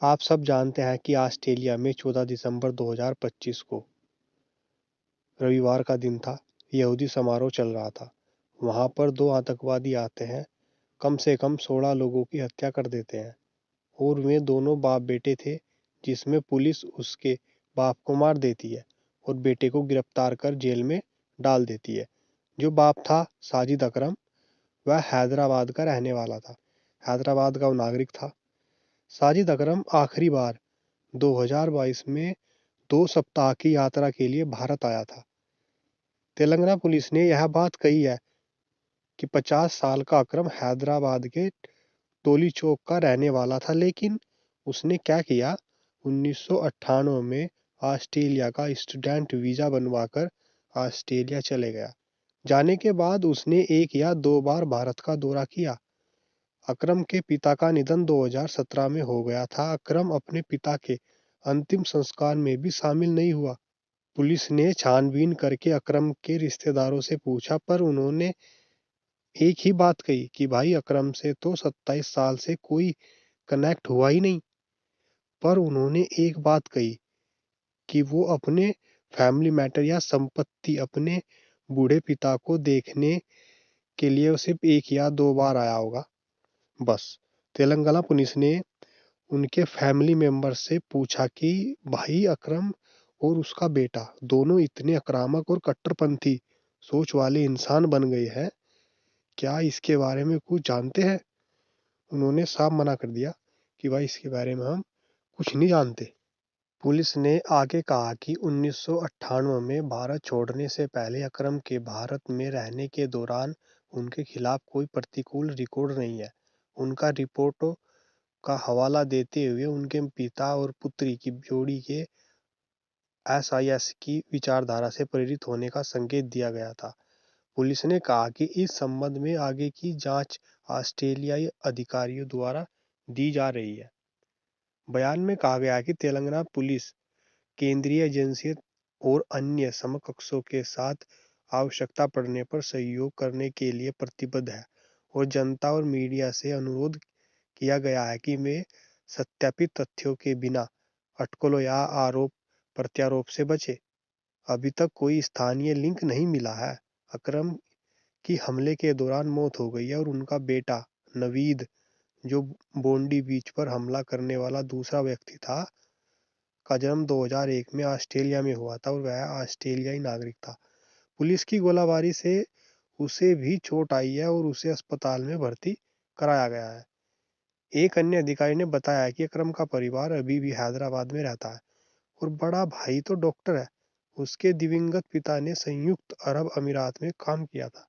आप सब जानते हैं कि ऑस्ट्रेलिया में 14 दिसंबर 2025 को रविवार का दिन था। यहूदी समारोह चल रहा था। वहां पर दो आतंकवादी आते हैं, कम से कम 16 लोगों की हत्या कर देते हैं और वे दोनों बाप बेटे थे, जिसमें पुलिस उसके बाप को मार देती है और बेटे को गिरफ्तार कर जेल में डाल देती है। जो बाप था साजिद अकरम, वह हैदराबाद का रहने वाला था। हैदराबाद का वो नागरिक था। साजिद अकरम आखिरी बार 2022 में 2 सप्ताह की यात्रा के लिए भारत आया था। तेलंगाना पुलिस ने यह बात कही है कि 50 साल का अकरम हैदराबाद के टोली चौक का रहने वाला था, लेकिन उसने क्या किया, 1998 में ऑस्ट्रेलिया का स्टूडेंट वीजा बनवाकर ऑस्ट्रेलिया चले गया। जाने के बाद उसने 1 या 2 बार भारत का दौरा किया। अकरम के पिता का निधन 2017 में हो गया था। अकरम अपने पिता के अंतिम संस्कार में भी शामिल नहीं हुआ। पुलिस ने छानबीन करके अकरम के रिश्तेदारों से पूछा, पर उन्होंने एक ही बात कही कि भाई अकरम से तो 27 साल से कोई कनेक्ट हुआ ही नहीं। पर उन्होंने एक बात कही कि वो अपने फैमिली मैटर या संपत्ति अपने बूढ़े पिता को देखने के लिए सिर्फ 1 या 2 बार आया होगा, बस। तेलंगाना पुलिस ने उनके फैमिली मेंबर से पूछा कि भाई अकरम और उसका बेटा दोनों इतने आक्रामक और कट्टरपंथी सोच वाले इंसान बन गए हैं, क्या इसके बारे में कुछ जानते हैं? उन्होंने साफ मना कर दिया कि भाई इसके बारे में हम कुछ नहीं जानते। पुलिस ने आगे कहा कि 1998 में भारत छोड़ने से पहले अकरम के भारत में रहने के दौरान उनके खिलाफ कोई प्रतिकूल रिकॉर्ड नहीं है। उनका रिपोर्टों का हवाला देते हुए उनके पिता और पुत्री की जोड़ी के एसआईएस की विचारधारा से प्रेरित होने का संकेत दिया गया था। पुलिस ने कहा कि इस संबंध में आगे की जांच ऑस्ट्रेलियाई अधिकारियों द्वारा दी जा रही है। बयान में कहा गया कि तेलंगाना पुलिस केंद्रीय एजेंसियों और अन्य समकक्षों के साथ आवश्यकता पड़ने पर सहयोग करने के लिए प्रतिबद्ध है और जनता और मीडिया से अनुरोध किया गया है कि वे सत्यापित तथ्यों के बिना अटकलों या आरोप प्रत्यारोप से बचे। अभी तक कोई स्थानीय लिंक नहीं मिला है। अकरम की हमले के दौरान मौत हो गई है और उनका बेटा नवीद, जो बोंडी बीच पर हमला करने वाला दूसरा व्यक्ति था, का जन्म 2001 में ऑस्ट्रेलिया में हुआ था और वह ऑस्ट्रेलियाई नागरिक था। पुलिस की गोलाबारी से उसे भी चोट आई है और उसे अस्पताल में भर्ती कराया गया है। एक अन्य अधिकारी ने बताया कि अकरम का परिवार अभी भी हैदराबाद में रहता है और बड़ा भाई तो डॉक्टर है। उसके दिवंगत पिता ने संयुक्त अरब अमीरात में काम किया था।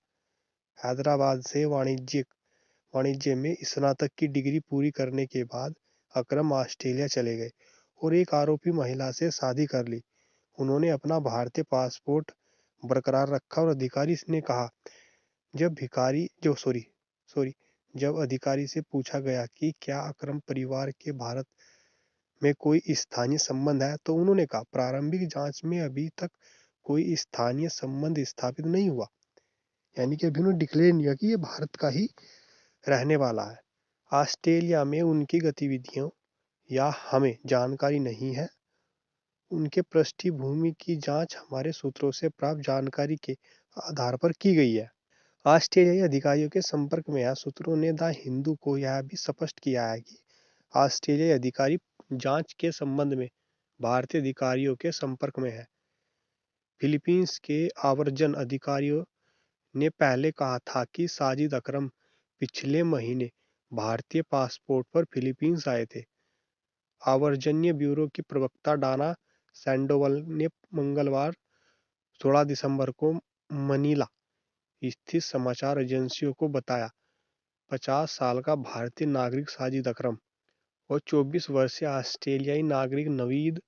हैदराबाद से वाणिज्य में स्नातक की डिग्री पूरी करने के बाद अकरम ऑस्ट्रेलिया चले गए और एक आरोपी महिला से शादी कर ली। उन्होंने अपना भारतीय पासपोर्ट बरकरार रखा और अधिकारी ने कहा, जब भिखारी जो सॉरी सॉरी जब अधिकारी से पूछा गया कि क्या अकरम परिवार के भारत में कोई स्थानीय संबंध है, तो उन्होंने कहा, प्रारंभिक जांच में अभी तक कोई स्थानीय संबंध स्थापित नहीं हुआ। यानी कि अभी उन्होंने डिक्लेयर नहीं किया कि ये भारत का ही रहने वाला है। ऑस्ट्रेलिया में उनकी गतिविधियों या हमें जानकारी नहीं है। उनके पृष्ठभूमि की जांच हमारे सूत्रों से प्राप्त जानकारी के आधार पर की गई है। ऑस्ट्रेलियाई अधिकारियों के संपर्क में है। सूत्रों ने द हिंदू को यह भी स्पष्ट किया है कि ऑस्ट्रेलियाई अधिकारी जांच के संबंध में भारतीय अधिकारियों के संपर्क में है। फिलीपींस के आव्रजन अधिकारियों ने पहले कहा था कि साजिद अकरम पिछले महीने भारतीय पासपोर्ट पर फिलीपींस आए थे। आवर्जन्य ब्यूरो की प्रवक्ता डाना सैंडोवल ने मंगलवार 16 दिसंबर को मनीला स्थित समाचार एजेंसियों को बताया, 50 साल का भारतीय नागरिक साजिद अकरम और 24 वर्षीय ऑस्ट्रेलियाई नागरिक नवीद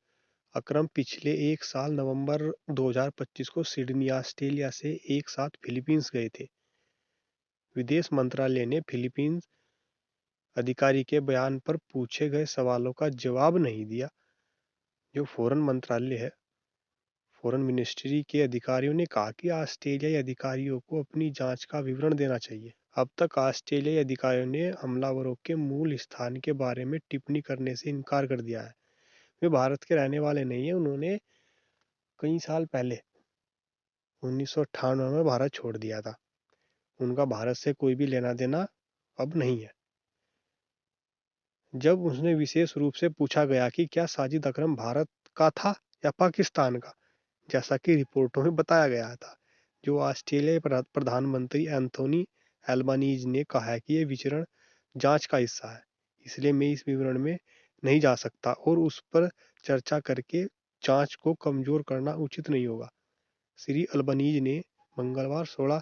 अकरम पिछले 1 साल नवंबर 2025 को सिडनी, ऑस्ट्रेलिया से एक साथ फिलीपींस गए थे। विदेश मंत्रालय ने फिलीपींस अधिकारी के बयान पर पूछे गए सवालों का जवाब नहीं दिया। जो फॉरेन मंत्रालय है, फॉरेन मिनिस्ट्री के अधिकारियों ने कहा कि ऑस्ट्रेलियाई अधिकारियों को अपनी जांच का विवरण देना चाहिए। अब तक ऑस्ट्रेलियाई अधिकारियों ने हमलावरों के मूल स्थान के बारे में टिप्पणी करने से इनकार कर दिया है। वे भारत के रहने वाले नहीं है। उन्होंने कई साल पहले 1998 में भारत छोड़ दिया था। उनका भारत से कोई भी लेना देना अब नहीं है। जब उसने विशेष रूप से पूछा गया कि क्या साजिद अकरम भारत का था या पाकिस्तान का, जैसा कि रिपोर्टों में बताया गया था, जो ऑस्ट्रेलियाई प्रधानमंत्री एंथोनी एल्बानीज ने कहा है कि यह विचरण जांच का हिस्सा है, इसलिए मैं इस विवरण में नहीं जा सकता और उस पर चर्चा करके जांच को कमजोर करना उचित नहीं होगा। श्री अल्बानीज ने मंगलवार 16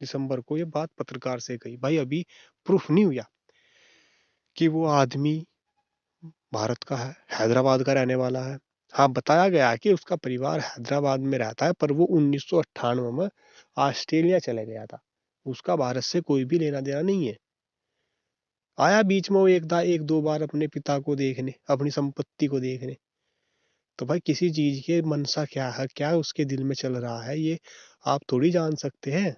दिसंबर को यह बात पत्रकार से कही। भाई अभी प्रूफ नहीं हुआ कि वो आदमी भारत का है, हैदराबाद का रहने वाला है। हाँ, बताया गया है कि उसका परिवार हैदराबाद में रहता है, पर वो 1998 में ऑस्ट्रेलिया चले गया था। उसका भारत से कोई भी लेना देना नहीं है। आया बीच में वो एक दो बार अपने पिता को देखने, अपनी संपत्ति को देखने। तो भाई किसी चीज के मनसा क्या है, क्या उसके दिल में चल रहा है, ये आप थोड़ी जान सकते हैं।